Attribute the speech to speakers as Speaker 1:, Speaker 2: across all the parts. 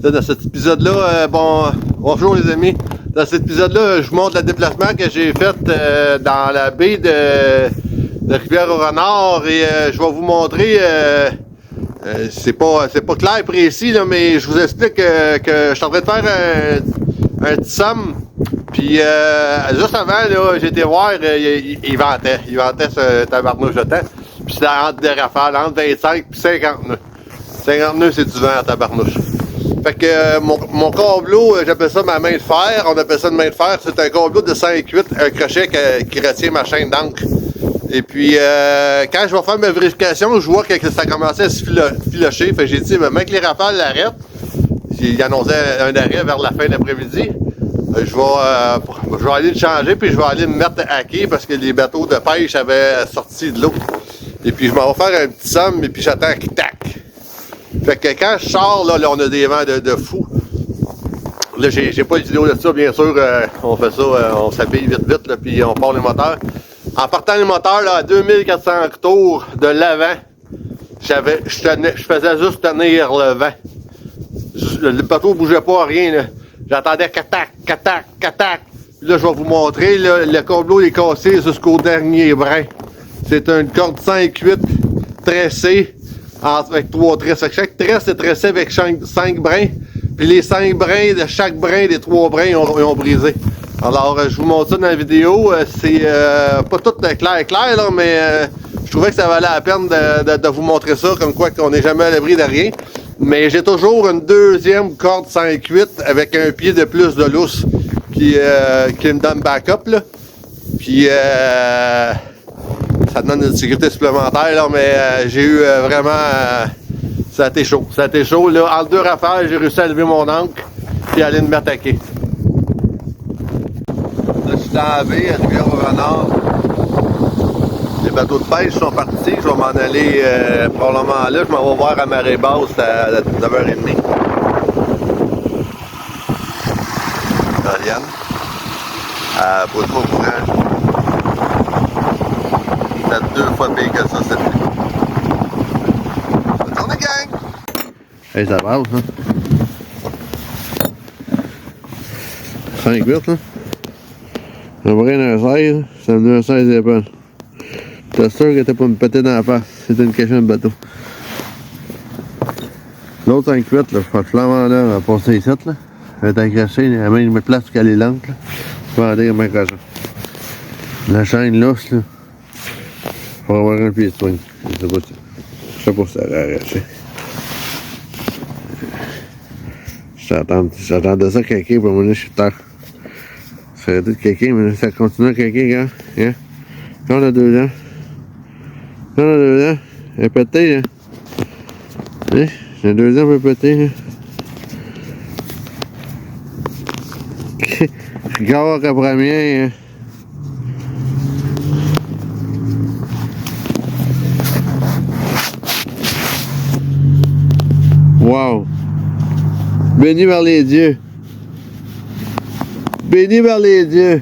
Speaker 1: Là, dans cet épisode-là, bonjour les amis. Dans cet épisode-là, je vous montre le déplacement que j'ai fait dans la baie de Rivière-au-Renard et je vais vous montrer, c'est pas clair précis, là, mais je vous explique que je suis en train de faire un petit somme. Puis juste avant, là, j'ai été voir, il ventait ce tabarnouche de temps. Puis c'est entre des rafales, entre 25 et 50 nœuds. 50 nœuds, c'est du vent à tabarnouche. Fait que mon câbleau, j'appelle ça ma main de fer. On appelle ça une main de fer. C'est un câbleau de 5-8, un crochet qui retient ma chaîne d'ancre. Et puis, quand je vais faire ma vérification, je vois que ça commençait à se filocher. Fait que j'ai dit, même que les rafales l'arrêtent, il annonçait un arrêt vers la fin de l'après-midi. Je vais aller le changer, puis je vais aller me mettre à quai parce que les bateaux de pêche avaient sorti de l'eau. Et puis, je m'en vais faire un petit somme, et puis j'attends qu'il tac. Fait que quand je sors, là on a des vents de fou. Là, j'ai pas de vidéo de ça, bien sûr. On fait ça, on s'habille vite, là, puis on part les moteurs. En partant les moteurs, là, à 2400 tours de l'avant, je faisais juste tenir le vent. Le bateau bougeait pas, rien, là. J'entendais catac. Puis là, je vais vous montrer, là, le câbleau est cassé jusqu'au dernier brin. C'est une corde 5-8 tressée. Avec 3 tresses. Chaque tresse est tressée avec 5 brins. Puis les 5 brins de chaque brin des 3 brins ont brisé. Alors, je vous montre ça dans la vidéo. C'est pas tout clair, là, mais je trouvais que ça valait la peine de vous montrer ça, comme quoi qu'on n'est jamais à l'abri de rien. Mais j'ai toujours une deuxième corde 5-8 avec un pied de plus de lousse qui me donne backup, là. Puis, ça donne une sécurité supplémentaire, là, mais j'ai eu vraiment... ça a été chaud. Ça a été chaud, là. Entre deux rafales, j'ai réussi à lever mon ancre et aller me attaquer. Là, je suis dans la baie à Rivière-au-Renard. Les bateaux de pêche sont partis. Je vais m'en aller probablement là. Je m'en vais voir à marée basse à 9h30. Doriane. À Bois-de-Courage. C'est 2 fois pire que ça cette nuit. Bonne journée, gang! Hey, ça passe, hein? 5-8, là. Un brin d'un 16, ça me donne un 16 épaules. T'es sûr que t'as pas me péter dans la face, c'était une question de bateau. L'autre 5-8, là, je suis flamant là, on va passer ici, là. Elle est accrochée, à la même place qu'elle est lente, là. Je vais aller comme accrocher. La chaîne lousse, là. On va avoir un pied de swing. Je sais pas si ça va arracher. J'attendais ça caquer pour mener, je suis tard. Ça aurait été de caquer, mais ça continue à caquer, gars. Hein? Quand on a 2 ans. Elle est pétée, là. Hein? J'ai 2 ans, elle peut péter, là. Je garde la première, hein. Wow! Béni par les dieux! Béni par les dieux!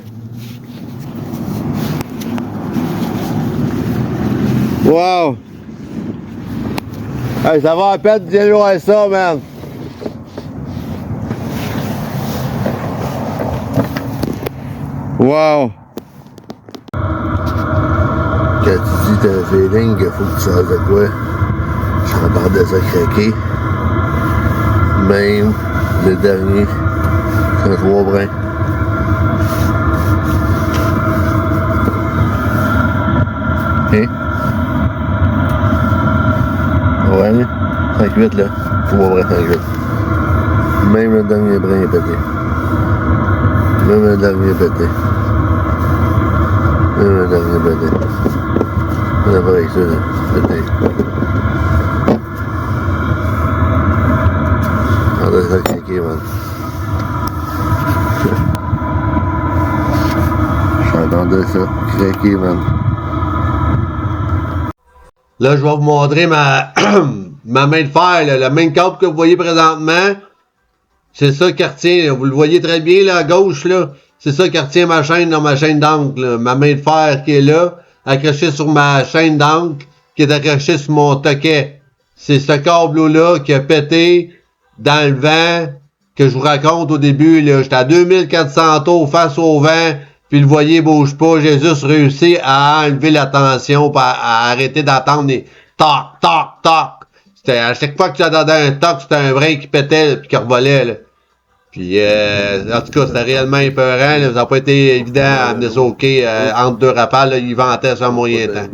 Speaker 1: Wow! Hey, ça va à peine de bien voir ça, man! Wow! Quand tu dis t'as un feeling qu'il faut que tu fasses de quoi, j'entendais ça craquer. Même le dernier, c'est un 3 brins. Hein? Ouais, 5-8 là. 3 brins, 5-8. Même le dernier brin est pété. Même le dernier est pété. Même le dernier est pété. On a pas avec ça, là. Pété. Ça craquer, man. J'entendais ça craquer, man. Là, je vais vous montrer ma main de fer, là. La main de câble que vous voyez présentement. C'est ça qui retient, vous le voyez très bien, là, à gauche, là. C'est ça qui retient ma chaîne dans ma chaîne d'ancre, ma main de fer qui est là, accrochée sur ma chaîne d'ancre, qui est accrochée sur mon toquet. C'est ce câble-là qui a pété. dans le vent, que je vous raconte au début, là, j'étais à 2400 tours face au vent, puis le voilier bouge pas, j'ai juste réussi à enlever la tension, à arrêter d'entendre des toc, toc, toc. C'était, à chaque fois que tu entendais un toc, c'était un brin qui pétait, puis qui revolait, là. Puis, en tout cas, c'était réellement épeurant, là. Ça n'a pas été évident à amener ça au quai, entre deux rafales, là, il ventait sans moyen temps.